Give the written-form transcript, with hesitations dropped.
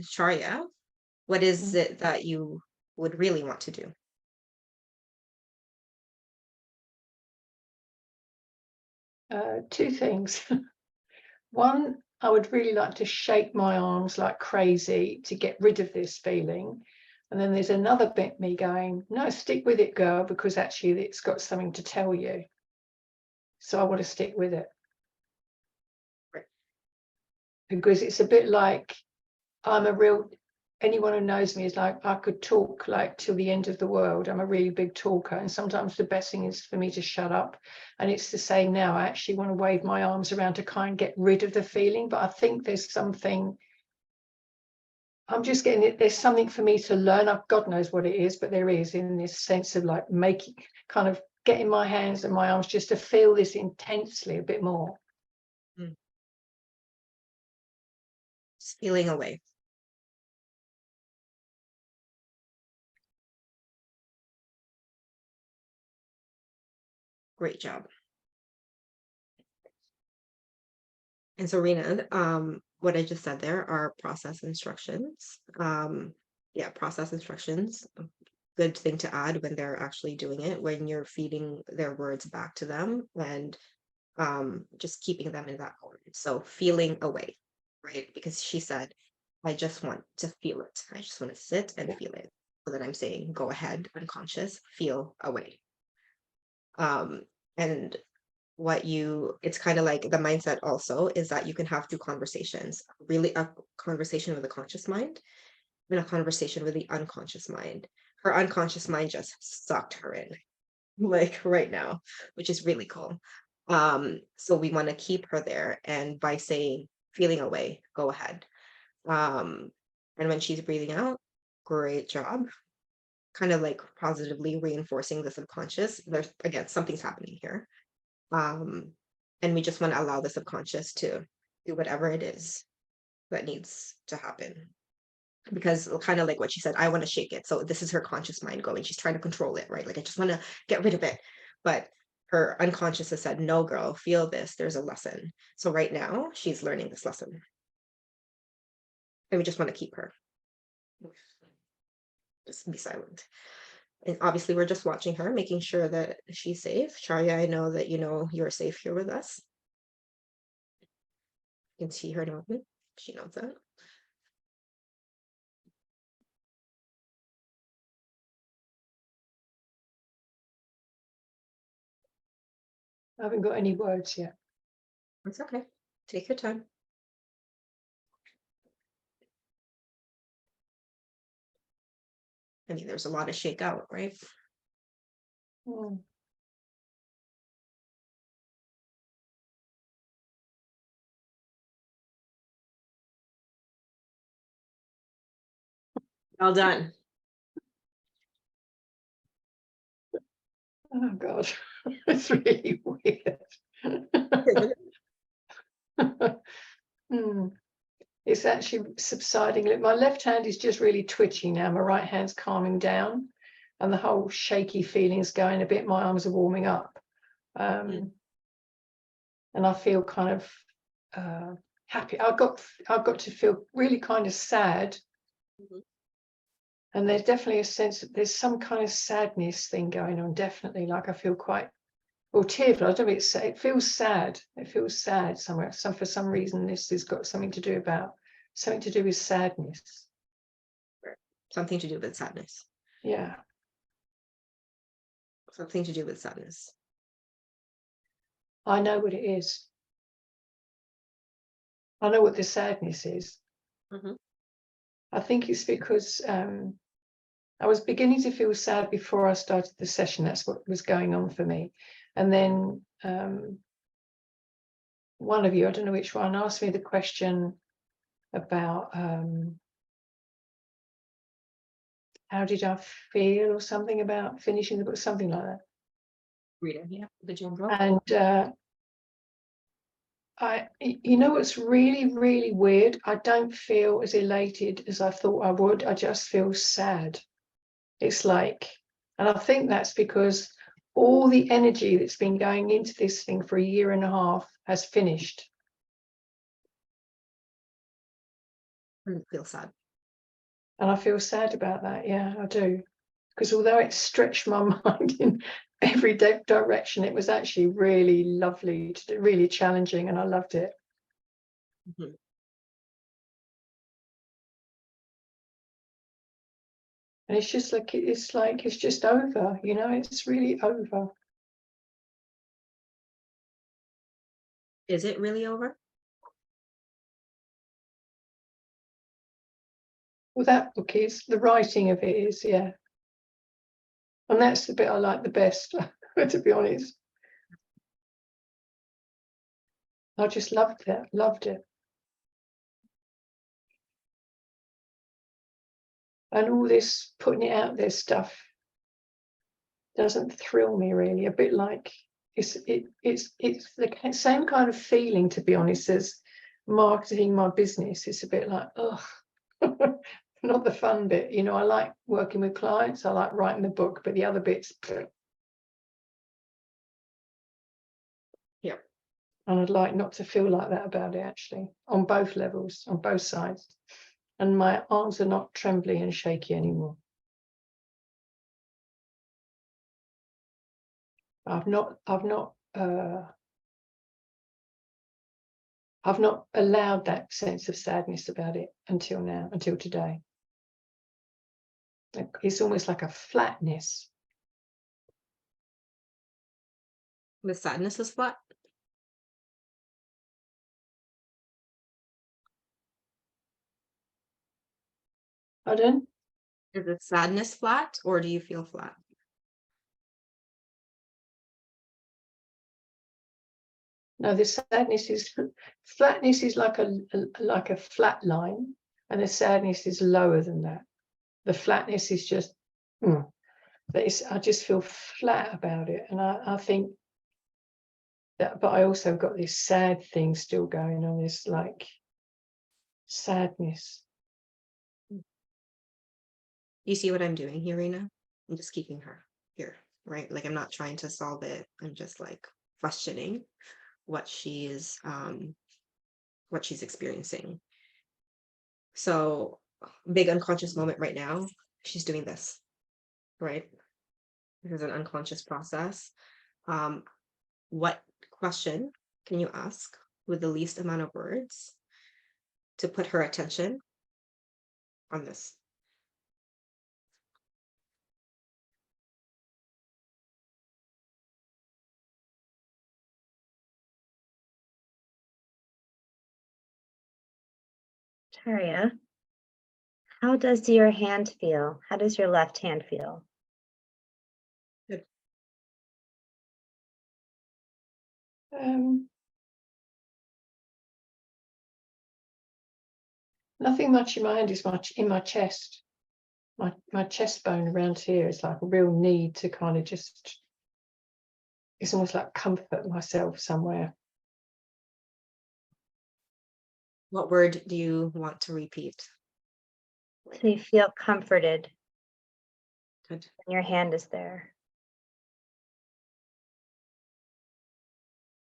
Sharia, what is it that you would really want to do? Two things. One, I would really like to shake my arms like crazy to get rid of this feeling. And then there's another bit me going, no, stick with it, girl, because actually it's got something to tell you. So I want to stick with it. Right. Because it's a bit like anyone who knows me is like, I could talk like till the end of the world. I'm a really big talker. And sometimes the best thing is for me to shut up. And it's the same now. I actually want to wave my arms around to kind of get rid of the feeling. But I think there's something, I'm just getting it. There's something for me to learn. God knows what it is, but there is, in this sense of like making, kind of getting my hands and my arms just to feel this intensely a bit more. Just feeling away. Great job. And so, Rena, what I just said there are process instructions. Yeah, process instructions. Good thing to add when they're actually doing it, when you're feeding their words back to them, and just keeping them in that moment. So feeling away, right? Because she said, I just want to feel it. I just want to sit and feel it. So that I'm saying, go ahead, unconscious, feel away. And it's kind of like the mindset also is that you can have two conversations, really a conversation with a conscious mind and a conversation with the unconscious mind. Her unconscious mind just sucked her in, like right now, which is really cool. So we want to keep her there, and by saying feeling away, go ahead. And when she's breathing out, great job. Kind of like positively reinforcing the subconscious. There's again, something's happening here. And we just want to allow the subconscious to do whatever it is that needs to happen. Because kind of like what she said, I want to shake it. So this is her conscious mind going. She's trying to control it, right? Like, I just want to get rid of it. But her unconscious has said, no, girl, feel this. There's a lesson. So right now, she's learning this lesson. And we just want to keep her. Just be silent. And obviously, we're just watching her, making sure that she's safe. Sharia, I know that you're safe here with us. You can see her nodding. She knows that. I haven't got any words yet. It's okay. Take your time. I mean, there's a lot of shakeout, right? Mm. Well done. Oh God, it's really weird. It's actually subsiding. Look, my left hand is just really twitchy now. My right hand's calming down, and the whole shaky feeling is going a bit. My arms are warming up, and I feel kind of happy. I've got to feel really kind of sad. And there's definitely a sense that there's some kind of sadness thing going on. Definitely, like I feel quite, or tearful. I don't know. It feels sad. It feels sad somewhere. For some reason, this has got something to do with sadness. Something to do with sadness. Yeah. Something to do with sadness. I know what it is. I know what the sadness is. I think it's because I was beginning to feel sad before I started the session. That's what was going on for me. And then one of you, I don't know which one, asked me the question about how did I feel, or something about finishing the book, something like that. Rita, yeah, the jungle. And what's really, really weird? I don't feel as elated as I thought I would. I just feel sad. It's like, and I think that's because all the energy that's been going into this thing for a year and a half has finished. I feel sad. And I feel sad about that. Yeah, I do. Because although it stretched my mind in every direction, it was actually really lovely, really challenging, and I loved it. Mhm. And it's just like it's just over, you know, it's really over. Is it really over? Well, that book is, the writing of it is, yeah. And that's the bit I like the best, to be honest. I just loved it. And all this putting it out there stuff doesn't thrill me really. A bit like it's the same kind of feeling, to be honest, as marketing my business. It's a bit like, oh, not the fun bit. You know, I like working with clients, I like writing the book, but the other bits, Yeah. and I'd like not to feel like that about it, actually, on both levels, on both sides. And my arms are not trembly and shaky anymore. I've not allowed that sense of sadness about it until now, until today. It's almost like a flatness. The sadness is flat. Pardon? Is the sadness flat, or do you feel flat? No, the sadness is flatness is like a flat line, and the sadness is lower than that. The flatness is just, but I just feel flat about it, and I think that. But I also got this sad thing still going on. This like sadness. You see what I'm doing here, Rena? I'm just keeping her here, right? Like I'm not trying to solve it. I'm just like questioning what she's experiencing. So big unconscious moment right now. She's doing this, right? This is an unconscious process. What question can you ask with the least amount of words to put her attention on this? Taria, how does your hand feel? How does your left hand feel? Good. Nothing much in my hand, is much in my chest. My chest bone around here is like a real need to kind of just, it's almost like comfort myself somewhere. What word do you want to repeat? So you feel comforted Good. when your hand is there.